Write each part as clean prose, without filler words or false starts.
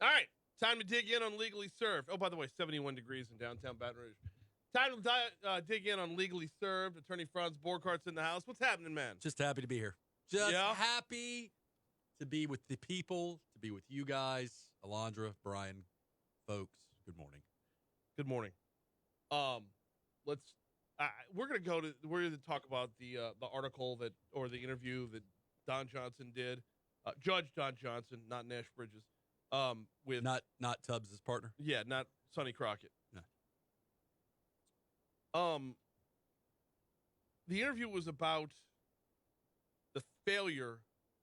All right, time to dig in on Legally Served. Oh, by the way, 71 degrees in downtown Baton Rouge. Time to dig in on Legally Served. Attorney Franz Borghart's in the house. What's happening, man? Just happy to be here. Just happy to be with the people, to be with you guys. Alondra, Brian, folks, good morning. Good morning. We're gonna talk about the article or the interview that Don Johnson did, Judge Don Johnson, not Nash Bridges, with not Tubbs' partner. Yeah, not Sonny Crockett. No. The interview was about the failure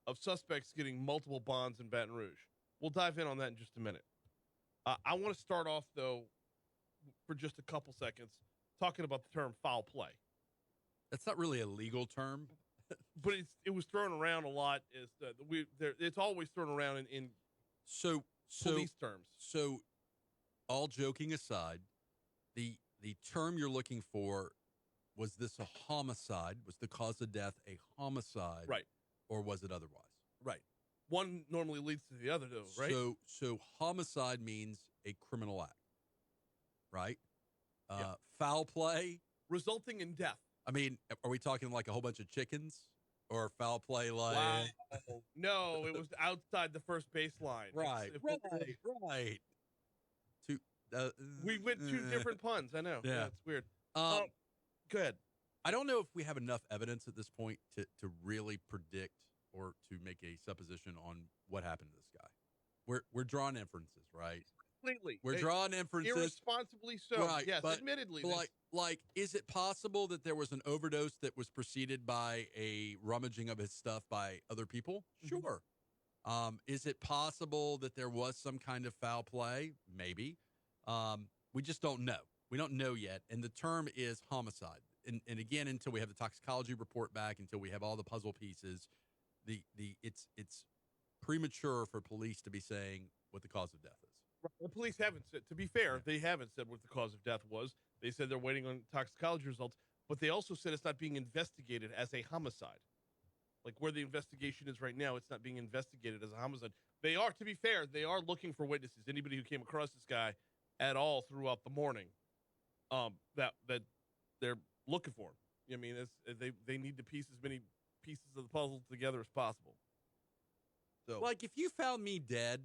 of suspects getting multiple bonds in Baton Rouge. We'll dive in on that in just a minute. I want to start off, though, for just a couple seconds, talking about the term foul play. That's not really a legal term. But it was thrown around a lot. It's always thrown around in police terms. So, all joking aside, the term you're looking for, was this a homicide? Was the cause of death a homicide? Right. Or was it otherwise? Right. One normally leads to the other, though, right? So homicide means a criminal act, right? Foul play. Resulting in death. I mean, are we talking like a whole bunch of chickens? Or foul play like... Wow. No, it was outside the first baseline. Right. We went two different puns. I know. Yeah, it's weird. Go ahead. I don't know if we have enough evidence at this point to really predict or to make a supposition on what happened to this guy. We're drawing inferences, right? Completely. We're drawing inferences. Irresponsibly so. Right. Yes, but, admittedly. Like, is it possible that there was an overdose that was preceded by a rummaging of his stuff by other people? Sure. Is it possible that there was some kind of foul play? Maybe. We just don't know. We don't know yet. And the term is homicide. And again, until we have the toxicology report back, until we have all the puzzle pieces, it's premature for police to be saying what the cause of death is. The police haven't said, to be fair, they haven't said what the cause of death was. They said they're waiting on toxicology results, but they also said it's not being investigated as a homicide. Like where the investigation is right now, it's not being investigated as a homicide. They are, to be fair, they are looking for witnesses. Anybody who came across this guy at all throughout the morning, that they're looking for him. I mean, they need to piece as many pieces of the puzzle together as possible. So, like, if you found me dead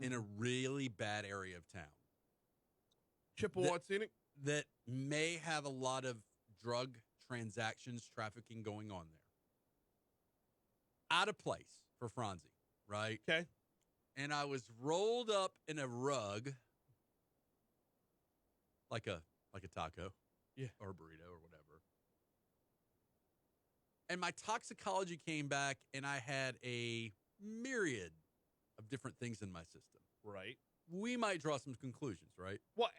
in a really bad area of town, Chippewa Scenic, that may have a lot of drug transactions, trafficking going on there, out of place for Franzi, right? Okay. And I was rolled up in a rug, like a taco, or a burrito or whatever. And my toxicology came back, and I had a myriad of different things in my system. Right. We might draw some conclusions, right? Well,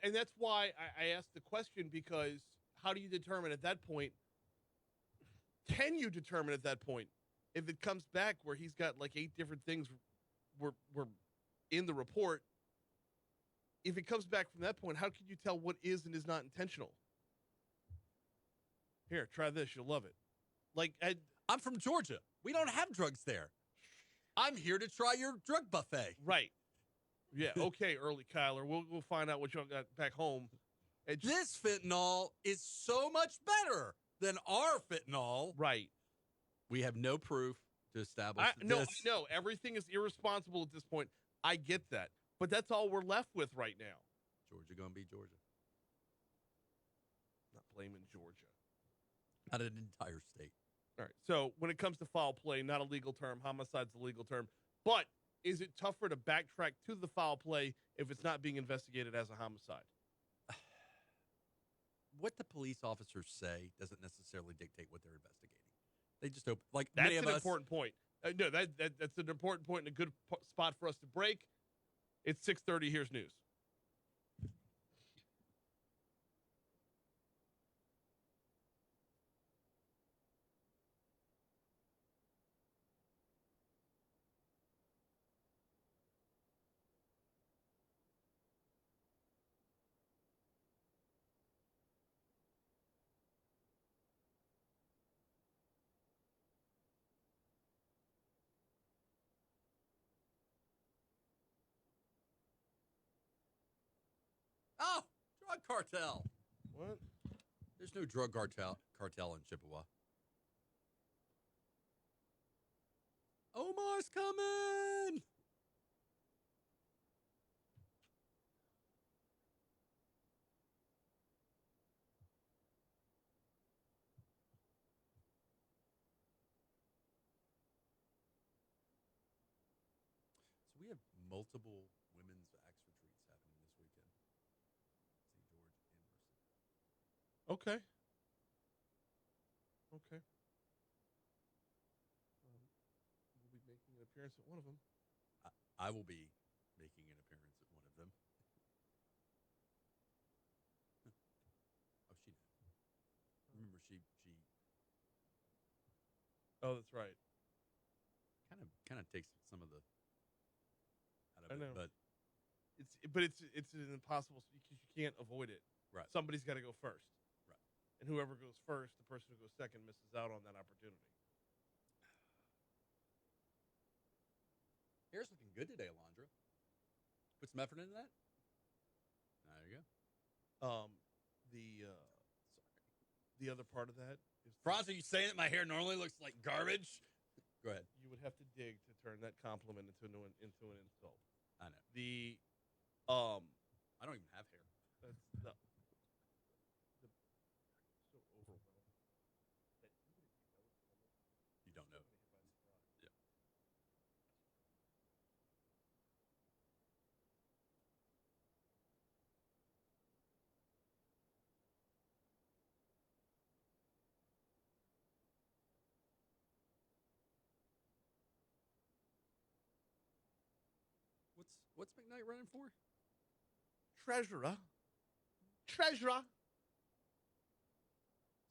and that's why I asked the question, because how do you determine at that point? Can you determine at that point if it comes back where he's got like 8 different things were in the report? If it comes back from that point, how can you tell what is and is not intentional? Here, try this. You'll love it. Like, I'm from Georgia. We don't have drugs there. I'm here to try your drug buffet. Right. Yeah. Okay, early Kyler. We'll find out what you got back home. This fentanyl is so much better than our fentanyl. Right. We have no proof to establish this. No, everything is irresponsible at this point. I get that. But that's all we're left with right now. Georgia going to be Georgia. Not blaming Georgia. Not an entire state. All right. So when it comes to foul play, not a legal term. Homicide's a legal term. But is it tougher to backtrack to the foul play if it's not being investigated as a homicide? What the police officers say doesn't necessarily dictate what they're investigating. They just open, like, that's an important point. No, that's an important point and a good spot for us to break. It's 6:30. Here's news. Oh, drug cartel. What? There's no drug cartel in Chippewa. Omar's coming. So we have multiple women's axe retreats happening this weekend. St. George and Merced. Okay. Okay. We'll be making an appearance at one of them. I will be making an appearance at one of them. Oh, she. Remember, she Oh, that's right. kind of takes some of the out of I it, know. but It's an impossible because you can't avoid it. right. Somebody's got to go first. Right. And whoever goes first, the person who goes second misses out on that opportunity. Hair's looking good today, Alondra. Put some effort into that. There you go. The Sorry. the other part of that is Franz, are you saying that my hair normally looks like garbage? Go ahead. you would have to dig to turn that compliment into an insult. I know. The I don't even have hair. that's the so overwhelming that even if you know it's normal, You don't know. still gonna hit by surprise. Yeah. What's McKnight running for? Treasurer.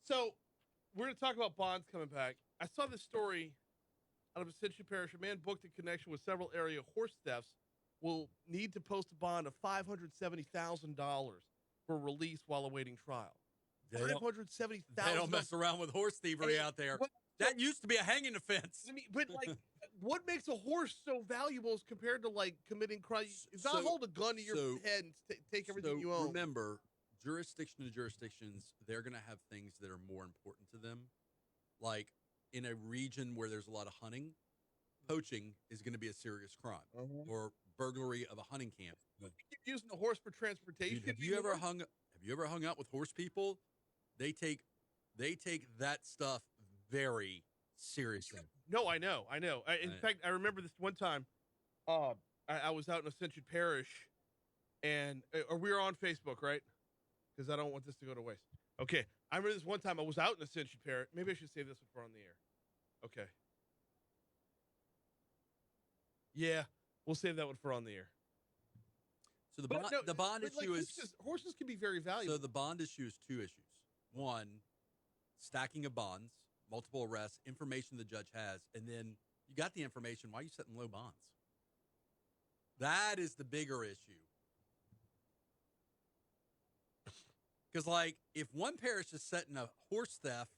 So we're going to talk about bonds coming back. I saw this story out of Ascension Parish. A man booked in connection with several area horse thefts will need to post a bond of $570,000 for release while awaiting trial. They don't $570,000. mess around with horse thievery out there. What, That used to be a hanging offense. I mean, but like, what makes a horse so valuable as compared to like committing crime? If I hold a gun to your head and take everything you own. Remember, jurisdiction to jurisdictions, they're going to have things that are more important to them. Like in a region where there's a lot of hunting, poaching is going to be a serious crime, or burglary of a hunting camp. Using a horse for transportation. Dude, have you ever hung out with horse people? They take that stuff very seriously. No, I know. In fact, I remember this one time. I was out in Ascension Parish, and we were on Facebook, right? Because I don't want this to go to waste. Okay, I remember this one time I was out in Ascension Parish. Maybe I should save this one for on the air. Okay. Yeah, we'll save that one for on the air. So the bond issue is horses can be very valuable. So the bond issue is two issues. One, stacking of bonds, multiple arrests, information the judge has, and then you got the information. Why are you setting low bonds? That is the bigger issue. Because, like, if one parish is setting a horse theft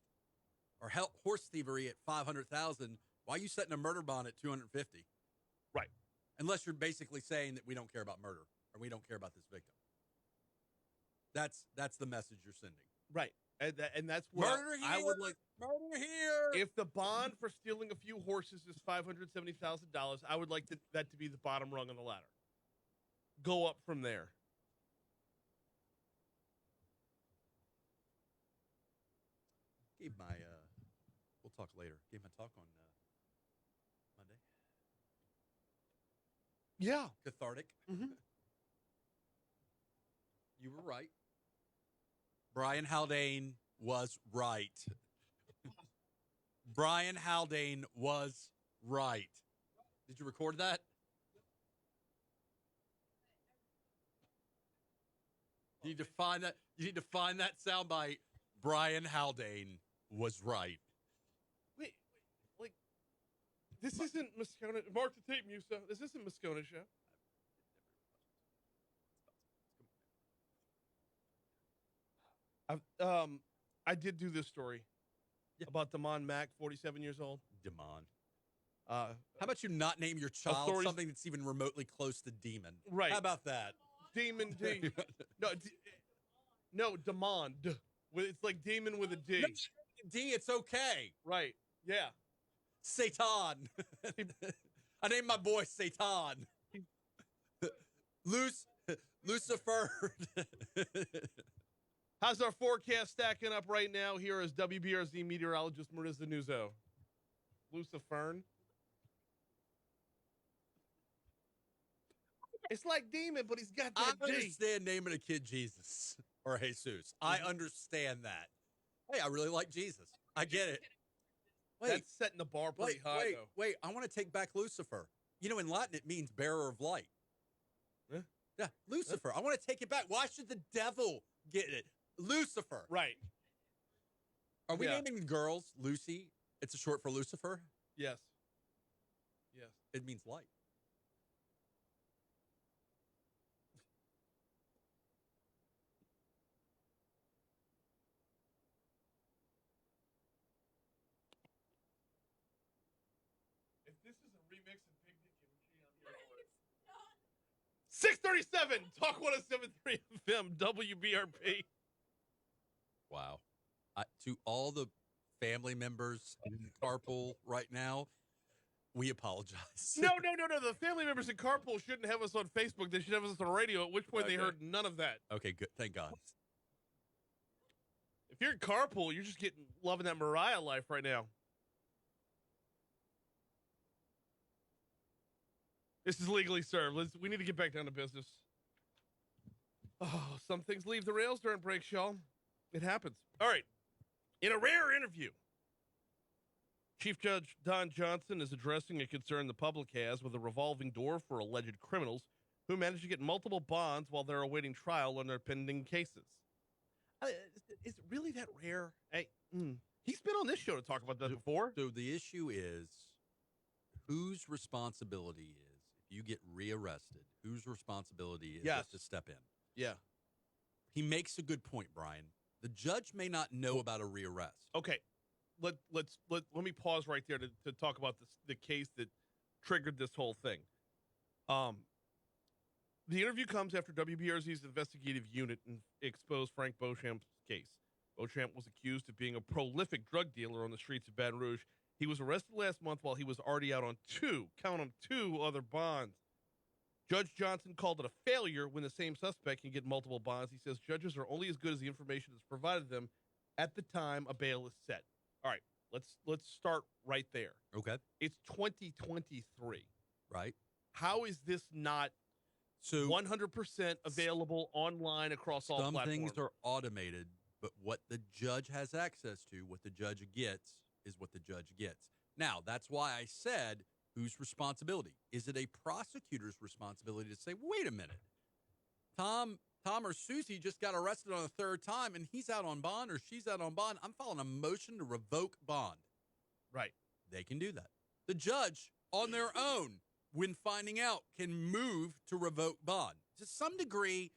or horse thievery at $500,000, why are you setting a murder bond at $250,000? Right. Unless you're basically saying that we don't care about murder or we don't care about this victim. That's the message you're sending. Right. And that's what murder here. I would like murder here. If the bond for stealing a few horses is $570,000, I would like that to be the bottom rung on the ladder. Go up from there. Gave my we'll talk later. Gave my talk on Monday. Yeah. Cathartic. Mm-hmm. You were right. Brian Haldane was right. Brian Haldane was right. Did you record that? You need to find that. You need to find that soundbite. Brian Haldane was right. Wait, like this isn't Moscona. Mark the tape, Musa. This isn't Moscona show. I did do this story about Damon Mack, 47 years old. Damon. How about you not name your child something that's even remotely close to demon? Right. How about that? Demon D. No, Demond. It's like Demon with a D. No, D, it's okay. Right. Yeah. Satan. I named my boy Satan. Lucifer. How's our forecast stacking up right now? Here is WBRZ meteorologist Marissa Nuzzo. Lucifern. It's like Demon, but he's got that I D. understand naming a kid Jesus or Jesus. I understand that. Hey, I really like Jesus. I get it. Wait, That's setting the bar pretty high, though. Wait. I want to take back Lucifer. You know, in Latin, it means bearer of light. Huh? Yeah, Lucifer. I want to take it back. Why should the devil get it? Lucifer. Right. Are we Yeah. naming girls Lucy? It's a short for Lucifer. Yes. Yes. It means light. If this is a remix of Picnic Kimchi, I'm here for it. 637, Talk 107.3 FM, WBRP. Wow. To all the family members in carpool right now, we apologize. No. The family members in Carpool shouldn't have us on Facebook. They should have us on radio, at which point they heard none of that. Okay, good. Thank God. If you're in Carpool, you're just loving that Mariah life right now. This is Legally Served. We need to get back down to business. Oh, some things leave the rails during breaks, y'all. It happens. All right. In a rare interview, Chief Judge Don Johnson is addressing a concern the public has with a revolving door for alleged criminals who manage to get multiple bonds while they're awaiting trial on their pending cases. Is it really that rare? Hey, he's been on this show to talk about that before. So the issue is whose responsibility is, if you get rearrested, whose responsibility is it to step in? Yeah. He makes a good point, Brian. The judge may not know about a rearrest. Okay. Let me pause right there to talk about the case that triggered this whole thing. The interview comes after WBRZ's investigative unit exposed Frank Beauchamp's case. Beauchamp was accused of being a prolific drug dealer on the streets of Baton Rouge. He was arrested last month while he was already out on two other bonds. Judge Johnson called it a failure when the same suspect can get multiple bonds. He says judges are only as good as the information that's provided them at the time a bail is set. All right, let's start right there. Okay. It's 2023. Right. How is this not 100% available online across all platforms? Some things are automated, but what the judge has access to, what the judge gets, is what the judge gets. Now, that's why I said, whose responsibility? Is it a prosecutor's responsibility to say, wait a minute, Tom or Susie just got arrested on a third time and he's out on bond or she's out on bond. I'm filing a motion to revoke bond. Right. They can do that. The judge, on their own, when finding out, can move to revoke bond. To some degree,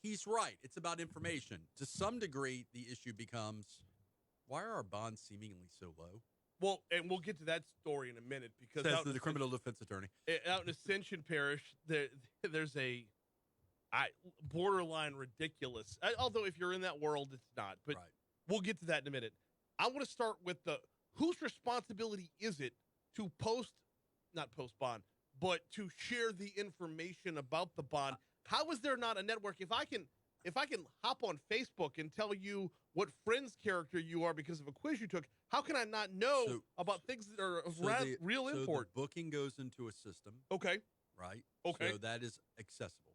he's right. It's about information. To some degree, the issue becomes, why are our bonds seemingly so low? Well, and we'll get to that story in a minute because says the criminal defense attorney. Out in Ascension Parish, there's a borderline ridiculous. Although if you're in that world, it's not. But right. We'll get to that in a minute. I want to start with whose responsibility is it to not post bond, but to share the information about the bond? How is there not a network? If I can hop on Facebook and tell you what friend's character you are because of a quiz you took, how can I not know about things that are of real import? The booking goes into a system. Okay. Right? Okay. So that is accessible.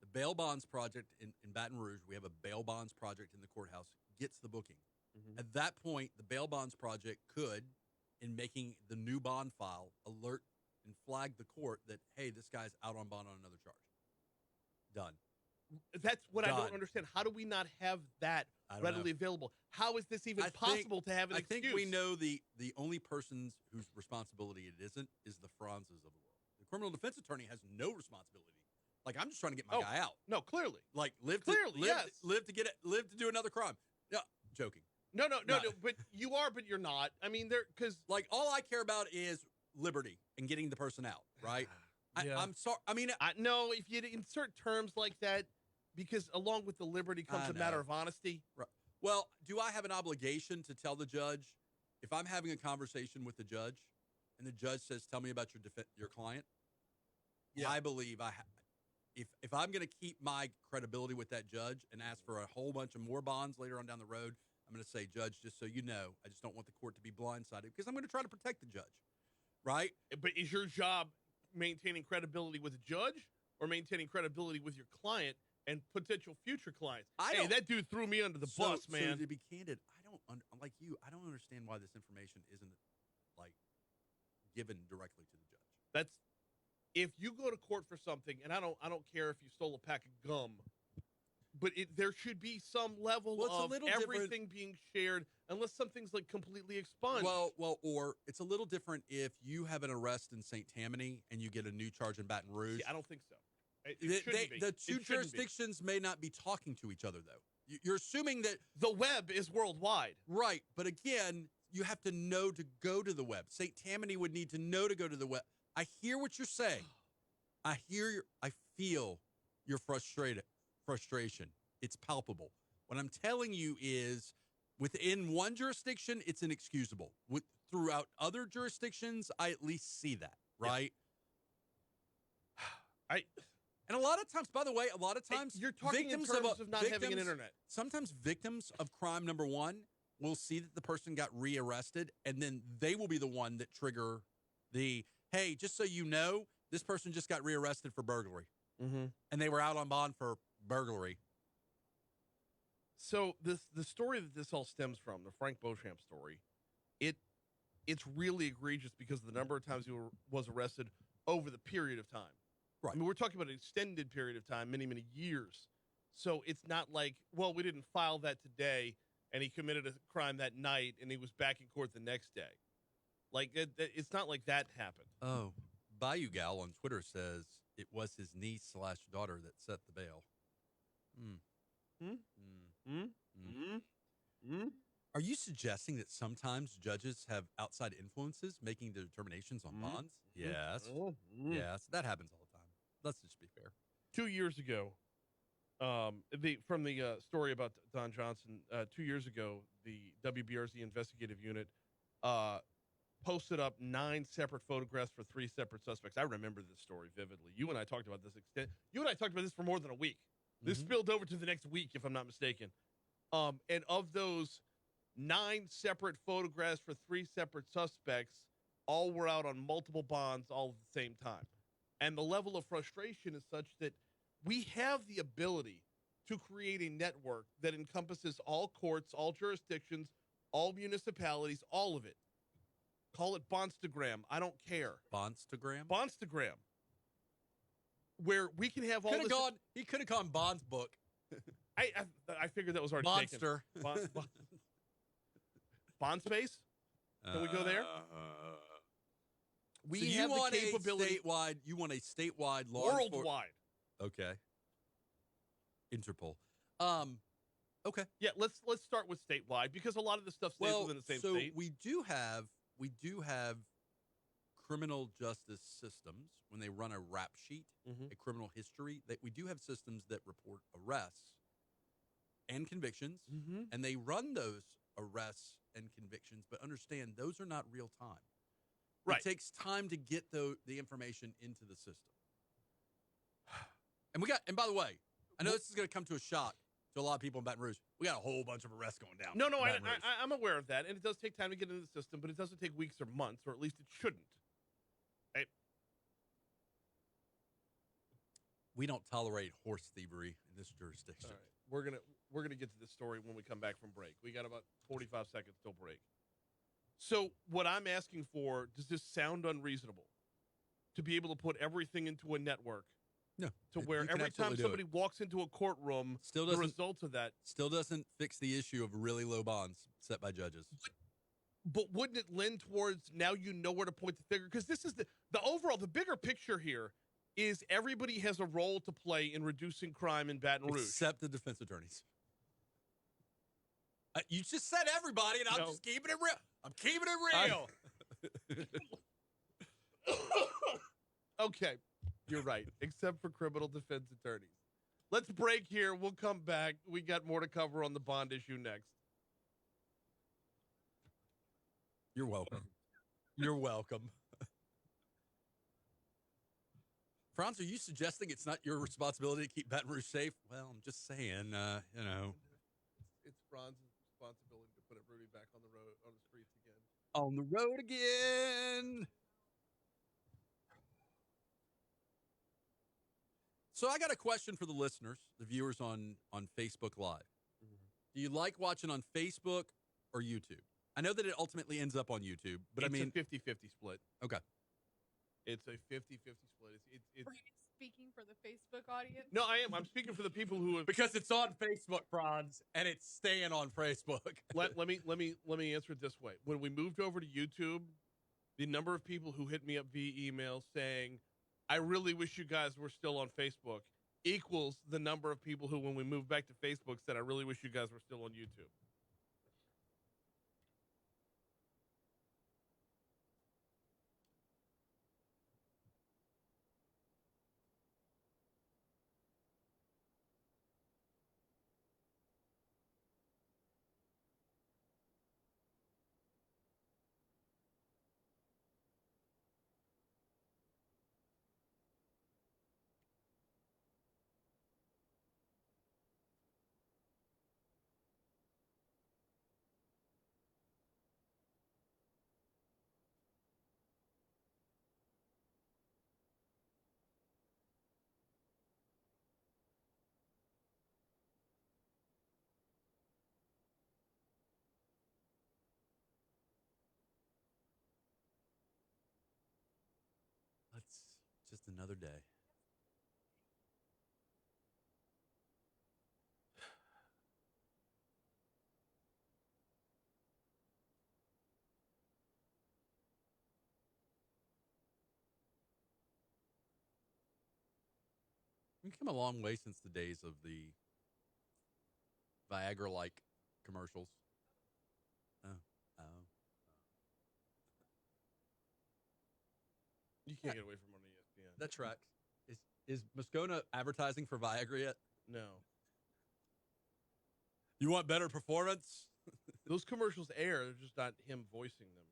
The bail bonds project in Baton Rouge, we have a bail bonds project in the courthouse, gets the booking. Mm-hmm. At that point, the bail bonds project could, in making the new bond file, alert and flag the court that, hey, this guy's out on bond on another charge. Done. That's what I don't understand. How do we not have that readily available? How is this even possible to have an excuse? I think we know the only persons whose responsibility it isn't is the Franzes of the world. The criminal defense attorney has no responsibility. Like, I'm just trying to get my guy out. No, clearly. Like, live to do another crime. No, joking. No, but you are, but you're not. I mean, because like all I care about is liberty and getting the person out, right? I'm sorry. I mean, No, if you insert terms like that, because along with the liberty comes I a matter know. of honesty. right. Well, do I have an obligation to tell the judge if I'm having a conversation with the judge and the judge says, "Tell me about your client"? Yeah. I believe if I'm going to keep my credibility with that judge and ask for a whole bunch of more bonds later on down the road, I'm going to say, "Judge, just so you know, I just don't want the court to be blindsided because I'm going to try to protect the judge." Right? But is your job maintaining credibility with a judge or maintaining credibility with your client and potential future clients? Hey, that dude threw me under the bus, man. So to be candid, I'm like you. I don't understand why this information isn't like given directly to the judge. That's if you go to court for something, and I don't care if you stole a pack of gum, but there should be some level of everything being shared, unless something's like completely expunged. Well, or it's a little different if you have an arrest in St. Tammany and you get a new charge in Baton Rouge. See, I don't think so. The two jurisdictions may not be talking to each other, though. You're assuming that the web is worldwide. Right. But again, you have to know to go to the web. St. Tammany would need to know to go to the web. I hear what you're saying. I feel your frustration. It's palpable. What I'm telling you is within one jurisdiction, it's inexcusable. Throughout other jurisdictions, I at least see that, right? Yeah. And a lot of times, by the way, you're talking in terms of not having an internet. Sometimes victims of crime number one will see that the person got rearrested, and then they will be the one that trigger the, hey, just so you know, this person just got rearrested for burglary. Mm-hmm. And they were out on bond for burglary. So the story that this all stems from, the Frank Beauchamp story, it's really egregious because of the number of times he was arrested over the period of time. Right. I mean, we're talking about an extended period of time, many, many years. So it's not like, well, we didn't file that today, and he committed a crime that night, and he was back in court the next day. Like, it's not like that happened. Oh, Bayou Gal on Twitter says it was his niece/daughter that set the bail. Are you suggesting that sometimes judges have outside influences making the determinations on bonds? Yes. Yes, that happens all the time. Let's just be fair. 2 years ago, from the story about Don Johnson, 2 years ago, the WBRZ investigative unit posted up 9 separate photographs for 3 separate suspects. I remember this story vividly. You and I talked about this for more than a week. This spilled over to the next week, if I'm not mistaken. And of those 9 separate photographs for 3 separate suspects, all were out on multiple bonds all at the same time. And the level of frustration is such that we have the ability to create a network that encompasses all courts, all jurisdictions, all municipalities, all of it. Call it Bonstagram. I don't care. Bonstagram? Bonstagram. Where we can have all this. He could have gone Bond's book. I figured that was already Bonster. taken. Bond space? Can we go there? We have the capability. You want a statewide law worldwide. Okay. Interpol. Okay. Yeah, let's start with statewide because a lot of the stuff stays within the same state. We do have criminal justice systems when they run a rap sheet, a criminal history, that we do have systems that report arrests and convictions, and they run those arrests and convictions, but understand those are not real time. Right. It takes time to get the information into the system. And by the way, I know this is going to come to a shock to a lot of people in Baton Rouge. We got a whole bunch of arrests going down. No, I'm aware of that, and it does take time to get into the system, but it doesn't take weeks or months, or at least it shouldn't. Right? We don't tolerate horse thievery in this jurisdiction. All right. We're gonna get to this story when we come back from break. We got about 45 seconds till break. So what I'm asking for, does this sound unreasonable? To be able to put everything into a network? No. To where every time somebody walks into a courtroom, the results of that still doesn't fix the issue of really low bonds set by judges. But wouldn't it lend towards now you know where to point the finger? Because this is the overall, the bigger picture here is everybody has a role to play in reducing crime in Baton Rouge. Except the defense attorneys. You just said everybody, and I'm just keeping it real. I'm keeping it real. Okay. You're right, except for criminal defense attorneys. Let's break here. We'll come back. We got more to cover on the bond issue next. You're welcome. You're welcome. Franz, are you suggesting it's not your responsibility to keep Baton Rouge safe? Well, I'm just saying, It's Franz's responsibility to put Rudy back on the road, on the streets again. On the road again. So I got a question for the listeners, the viewers on Facebook Live. Mm-hmm. Do you like watching on Facebook or YouTube? I know that it ultimately ends up on YouTube, but it's I mean, a 50-50 split. Okay. It's a 50-50 split. It's Are you speaking for the Facebook audience? No, I am. I'm speaking for the people who have. Because it's on Facebook, Franz, and it's staying on Facebook. let me answer it this way. When we moved over to YouTube, the number of people who hit me up via email saying, "I really wish you guys were still on Facebook," equals the number of people who, when we moved back to Facebook, said, "I really wish you guys were still on YouTube." It's just another day. We've come a long way since the days of the Viagra-like commercials. Oh. You can't get away from on ESPN. That tracks. Is Moscona advertising for Viagra yet? No. You want better performance? Those commercials air. They're just not him voicing them.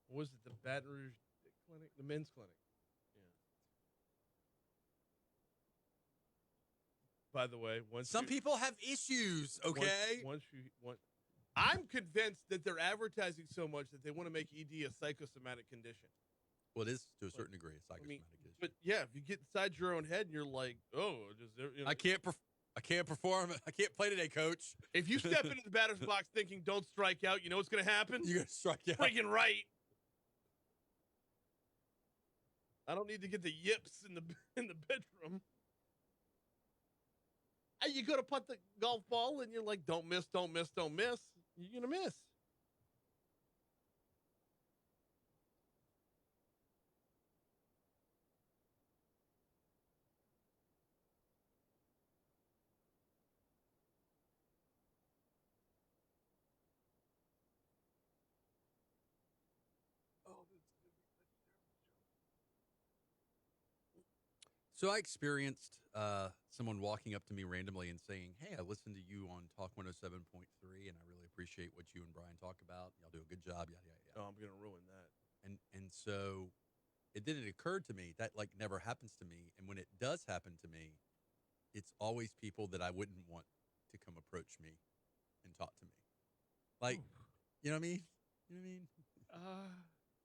What was it? The Baton Rouge clinic? The men's clinic. By the way, Some people have issues, okay? I'm convinced that they're advertising so much that they want to make ED a psychosomatic condition. Well, it is to a certain degree a psychosomatic condition. But yeah, if you get inside your own head and you're like, oh, I can't perform. I can't play today, coach. If you step into the batter's box thinking don't strike out, you know what's going to happen? You're going to strike out. Friggin' right. I don't need to get the yips in the bedroom. Hey, you go to putt the golf ball and you're like, don't miss, don't miss, don't miss. You're going to miss. So I experienced someone walking up to me randomly and saying, "Hey, I listened to you on Talk 107.3, and I really appreciate what you and Brian talk about. Y'all do a good job, yada, yada, yada." Oh, I'm going to ruin that. And so it didn't occur to me that like never happens to me. And when it does happen to me, it's always people that I wouldn't want to come approach me and talk to me. Like, you know what I mean? You know what I mean?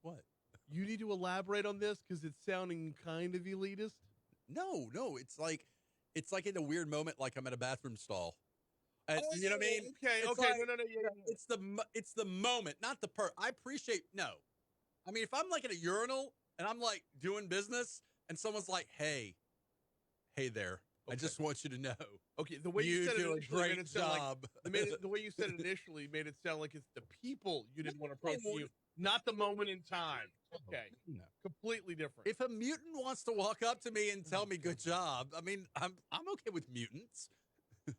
What? You need to elaborate on this because it's sounding kind of elitist. No, it's like in a weird moment, like I'm at a bathroom stall. And, you know what I mean? Okay, It's okay, like, no, yeah. It's the moment, not the I appreciate I mean, if I'm like at a urinal and I'm like doing business and someone's like, hey there, I just want you to know. Okay, the way you said do it a initially made great it sound job. like the way you said it initially made it sound like it's the people you didn't want to approach you, not the moment in time. Okay, No. Completely different. If a mutant wants to walk up to me and tell me good job, I mean, I'm okay with mutants. Do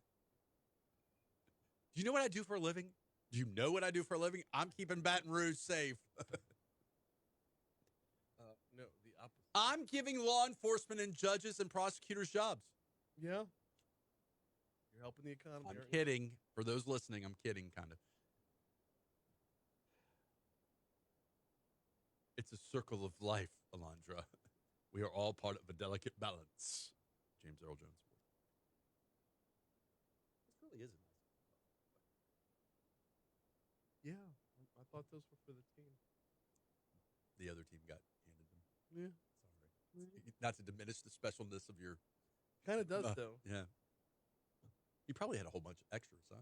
you know what I do for a living? Do you know what I do for a living? I'm keeping Baton Rouge safe. No, the opposite. I'm giving law enforcement and judges and prosecutors jobs. Yeah. You're helping the economy. I'm aren't you? kidding. For those listening, I'm kidding, kind of. It's a circle of life, Alondra. We are all part of a delicate balance. James Earl Jones. This really is a nice. Yeah. I thought those were for the team. The other team got handed them. Yeah. Sorry. Not to diminish the specialness of your. Kind of does, though. Yeah. You probably had a whole bunch of extras, huh?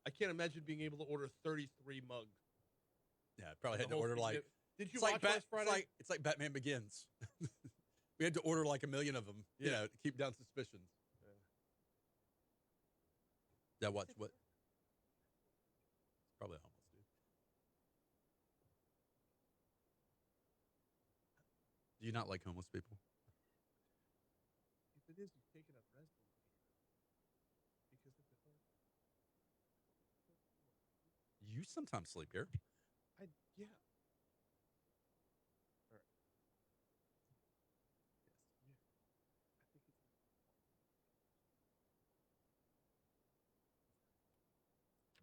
I can't imagine being able to order 33 mugs. Yeah, I probably had The to whole order thing. like. Did you It's watch like last Friday? It's like Batman Begins. We had to order like 1 million of them, you Yeah. know, to keep down suspicions. Did I watch what? Probably a homeless dude. Do you not like homeless people? If it is, you've taken up residence here. Because if it aren't, You sometimes sleep here. yeah. All right. Yes. Yeah. I think it's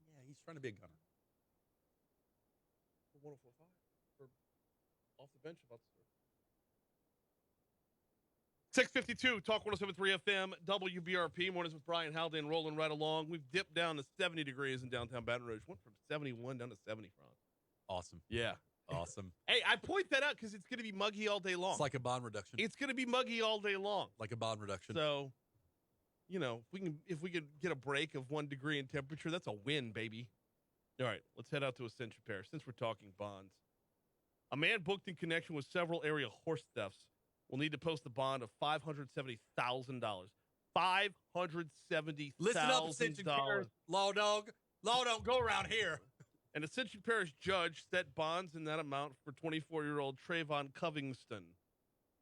Yeah, he's trying to be a gunner. for 1045 or off the bench about to start. 652, Talk 107.3 FM, WBRP. Mornings with Brian Haldane rolling right along. We've dipped down to 70 degrees in downtown Baton Rouge. Went from 71 down to 70, Franz. Awesome. Yeah. Awesome. Hey, I point that out because it's going to be muggy all day long. It's like a bond reduction. It's going to be muggy all day long. Like a bond reduction. So, you know, if we can get a break of 1 degree in temperature, that's a win, baby. All right, let's head out to Ascension Parish since we're talking bonds. A man booked in connection with several area horse thefts will need to post a bond of $570,000. $570,000. Listen up, Ascension Parish. Law dog. Law don't go around here. An Ascension Parish judge set bonds in that amount for 24-year-old Trayvon Covingston.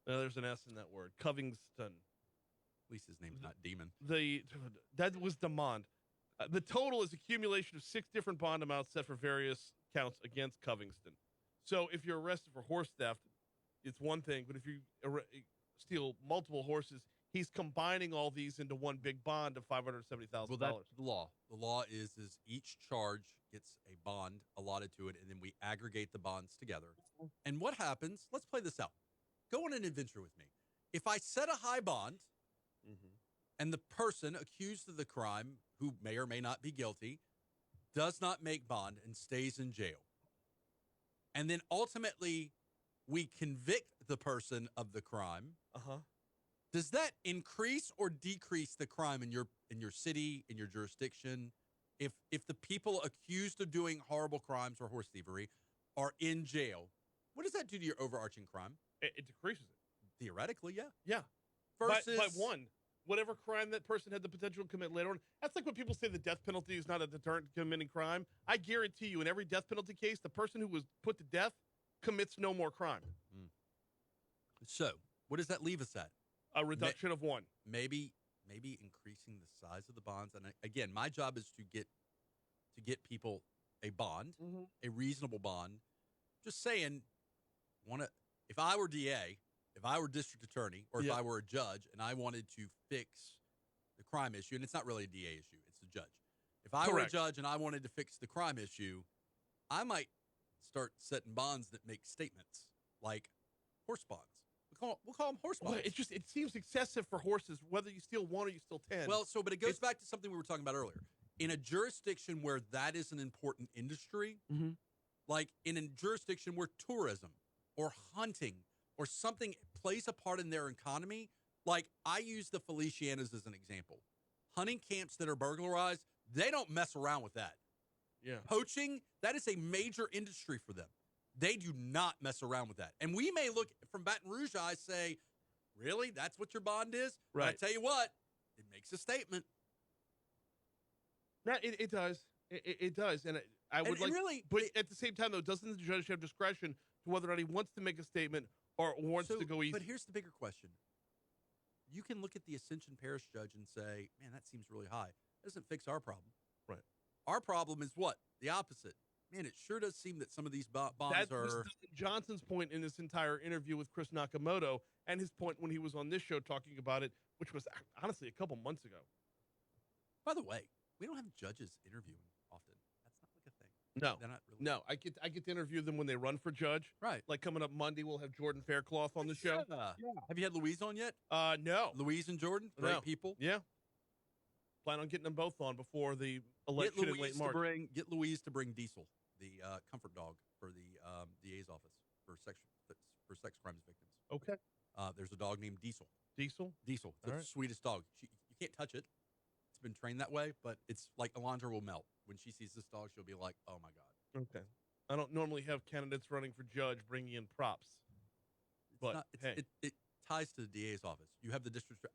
There's an S in that word. Covingston. At least his name's not Demon. That was demand. The total is accumulation of 6 different bond amounts set for various counts against Covingston. So if you're arrested for horse theft, it's one thing, but if you steal multiple horses, he's combining all these into one big bond of $570,000. Well, that's the law. The law is each charge gets a bond allotted to it, and then we aggregate the bonds together. And what happens? Let's play this out. Go on an adventure with me. If I set a high bond, and the person accused of the crime, who may or may not be guilty, does not make bond and stays in jail, and then ultimately we convict the person of the crime, does that increase or decrease the crime in your city, in your jurisdiction? If the people accused of doing horrible crimes or horse thievery are in jail, what does that do to your overarching crime? It decreases it. Theoretically, yeah. Yeah. Versus by one. Whatever crime that person had the potential to commit later on. That's like when people say the death penalty is not a deterrent to committing crime. I guarantee you, in every death penalty case, the person who was put to death commits no more crime. So, what does that leave us at? A reduction of 1. Maybe increasing the size of the bonds. And again, my job is to get people a bond, a reasonable bond. Just saying, if I were DA, if I were district attorney, or if I were a judge and I wanted to fix the crime issue, and it's not really a DA issue, it's the judge. If I were a judge and I wanted to fix the crime issue, I might start setting bonds that make statements like horse bonds. We'll call them horse bonds. Well, it seems excessive for horses, whether you steal 1 or you steal 10. Well, but it goes back to something we were talking about earlier. In a jurisdiction where that is an important industry, like in a jurisdiction where tourism or hunting or something plays a part in their economy, like I use the Felicianas as an example. Hunting camps that are burglarized, they don't mess around with that. Yeah. Poaching, that is a major industry for them. They do not mess around with that. And we may look from Baton Rouge eyes say, really? That's what your bond is? Right. But I tell you what, it makes a statement. No, it does. It does. And I would like, really, but at the same time, though, doesn't the judge have discretion to whether or not he wants to make a statement or wants to go easy? But here's the bigger question. You can look at the Ascension Parish judge and say, man, that seems really high. That doesn't fix our problem. Right. Our problem is what? The opposite. man, it sure does seem that some of these bonds That are. was Dustin Johnson's point in this entire interview with Chris Nakamoto, and his point when he was on this show talking about it, which was honestly a couple months ago. By the way, we don't have judges interviewing often. That's not like a thing. No, They're not really. no, I get to interview them when they run for judge. Right. Like coming up Monday, we'll have Jordan Faircloth on the show. Yeah. Have you had Louise on yet? No, Louise and Jordan, great No. people. yeah. Plan on getting them both on before the election in late March. Get Louise to bring Diesel, the comfort dog for the DA's office for sex crimes victims. Okay. There's a dog named Diesel. Diesel. Diesel. It's All the right. sweetest dog. You can't touch it. It's been trained that way, but it's like Alondra will melt. When she sees this dog, she'll be like, oh, my God. Okay. I don't normally have candidates running for judge bringing in props. It's But, not, hey. it ties to the DA's office. You have the district.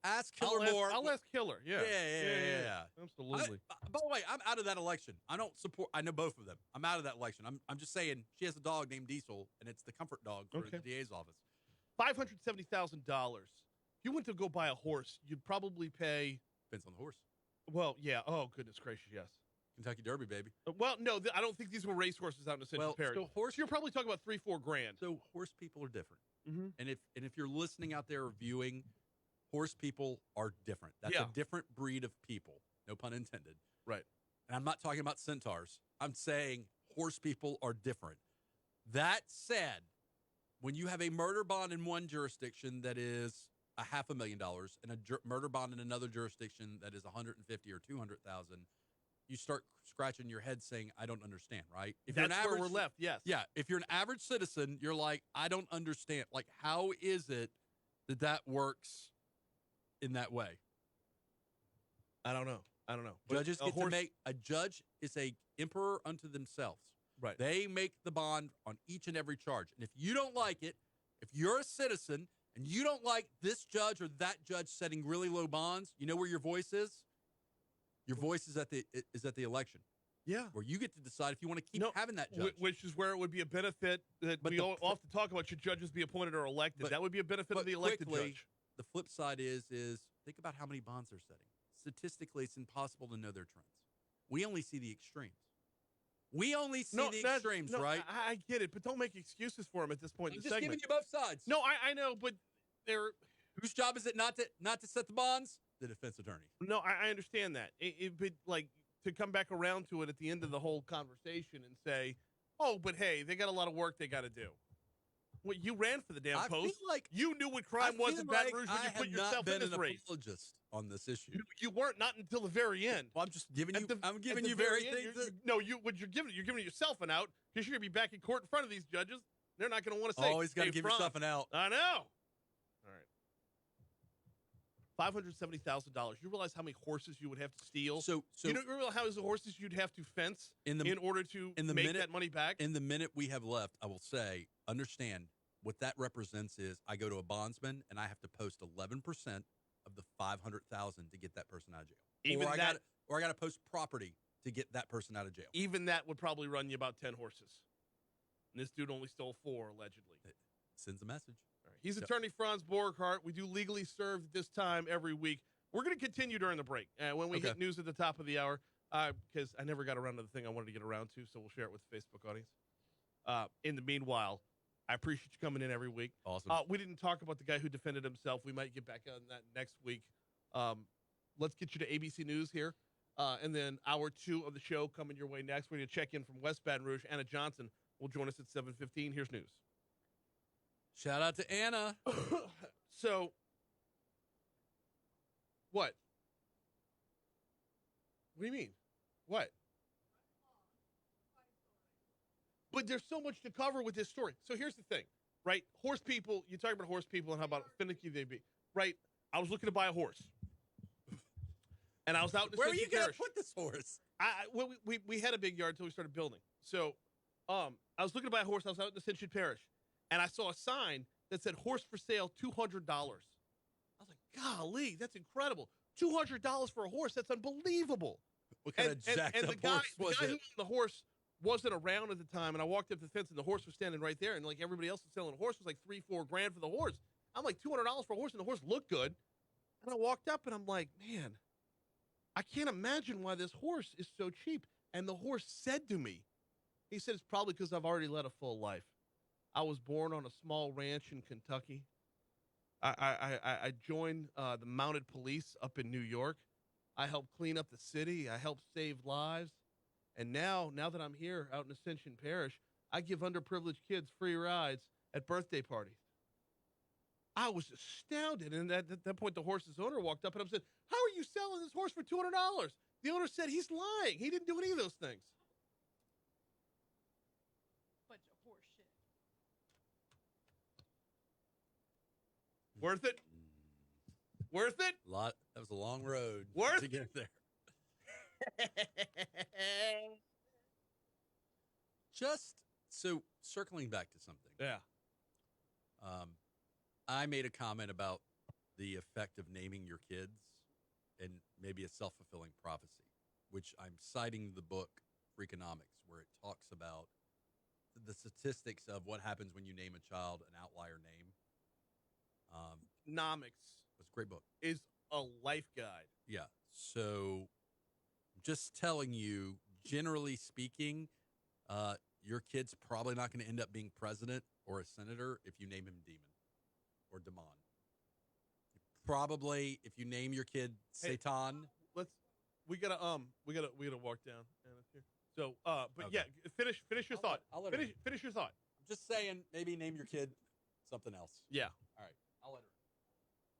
Ask Killer Moore. I'll ask Killer. Yeah. Yeah. Absolutely. By the way, I'm out of that election. I don't support. I know both of them. I'm out of that election. I'm just saying she has a dog named Diesel, and it's the comfort dog for Okay. the DA's office. $570,000. If you went to go buy a horse, you'd probably pay. Depends on the horse. Well, yeah. Oh, goodness gracious, yes. Kentucky Derby, baby. Well, no, I don't think these were race horses out in Central Parish. so horse. You're probably talking about $3-4 grand. So horse people are different, Mm-hmm. and if you're listening out there or viewing, horse people are different. That's Yeah. a different breed of people. No pun intended. Right. And I'm not talking about centaurs. I'm saying horse people are different. That said, when you have a murder bond in one jurisdiction that is $500,000 and a murder bond in another jurisdiction that is 150 or 200,000, you start scratching your head saying, "I don't understand." Right? If That's where we're left. Yes. Yeah. If you're an average citizen, you're like, "I don't understand. Like, how is it that works in that way?" I don't know. But Judges a get to horse- make a judge is a emperor unto themselves. Right. They make the bond on each and every charge. And if you don't like it, if you're a citizen and you don't like this judge or that judge setting really low bonds, you know where your voice is? Your voice is at the election, Yeah. where you get to decide if you want to keep having that judge. Which is where it would be a benefit that But we often talk about. Should judges be appointed or elected? But- That would be a benefit of but the elected quickly, judge. The flip side is think about how many bonds they're setting. Statistically, it's impossible to know their trends. We only see the extremes. We only see the extremes, right? I get it, but don't make excuses for them at this point I'm in the just segment. giving you both sides. No, I know, but they're Whose job is it not to set the bonds? The defense attorney. no, I understand that. But like to come back around to it at the end of the whole conversation and say, "Oh, but hey, they got a lot of work they got to do." Well, you ran for the damn I post. feel like You knew what crime was in Baton Rouge when I you put have yourself not been in this an race. apologist on this issue. You weren't not until the very end. Well, I'm just giving you. I'm At giving the you very end, things. you're giving yourself an out because you're gonna be back in court in front of these judges. They're not gonna want to say, Always got to "Hey, give Franz." yourself an out. I know. All right. $570,000. You realize how many horses you would have to steal? So you don't realize how many horses you'd have to fence in order to in the make minute- that money back? in the minute we have left, I will say, understand what that represents is I go to a bondsman and I have to post 11% of the 500,000 to get that person out of jail. Even or I that- got to post property to get that person out of jail. Even that would probably run you about 10 horses. And this dude only stole 4, allegedly. Sends a message. All right. He's So- attorney Franz Borghardt. We do legally served at this time every week. We're going to continue during the break when we hit news at the top of the hour because I never got around to the thing I wanted to get around to, so we'll share it with the Facebook audience. In the meanwhile, I appreciate you coming in every week. Awesome. We didn't talk about the guy who defended himself. We might get back on that next week. Let's get you to ABC News here. And then hour 2 of the show coming your way next. We're going to check in from West Baton Rouge. Anna Johnson will join us at 7:15. Here's news. Shout out to Anna. So, what? What do you mean? What? But there's so much to cover with this story. So here's the thing, right? Horse people, you talk about horse people and how about finicky they be, right? I was looking to buy a horse. And I was out in the Where are you Central going to Parish. put this horse? We had a big yard until we started building. So I was looking to buy a horse. I was out in the Central Parish. And I saw a sign that said horse for sale, $200. I was like, golly, that's incredible. $200 for a horse. That's unbelievable. What kind of jacked and up the guy, horse the was guy who it? owned the horse wasn't around at the time, and I walked up the fence, and the horse was standing right there, and like everybody else was selling a horse, it was like $3-4 grand for the horse. I'm like $200 for a horse, and the horse looked good. And I walked up, and I'm like, man, I can't imagine why this horse is so cheap. And the horse said to me, He said it's probably because I've already led a full life. I was born on a small ranch in Kentucky. I joined the mounted police up in New York. I helped clean up the city. I helped save lives. And now that I'm here out in Ascension Parish, I give underprivileged kids free rides at birthday parties. I was astounded. And at that point, the horse's owner walked up and I said, "How are you selling this horse for $200? The owner said he's lying. He didn't do any of those things. Bunch of horse shit. Worth it? Worth it? That was a long road Worth to get there. Just so circling back to something. Yeah. I made a comment about the effect of naming your kids and maybe a self-fulfilling prophecy, which I'm citing the book Freakonomics, where it talks about the statistics of what happens when you name a child an outlier name. Nomics It's a great book. is a life guide. Yeah. So just telling you, generally speaking, your kid's probably not going to end up being president or a senator if you name him Demon or Demon. Probably if you name your kid Hey, Satan. We gotta walk down. So but Okay. yeah, finish your thought. I'll let her. Finish your thought. I'm just saying, maybe name your kid something else. Yeah. All right. I'll let her.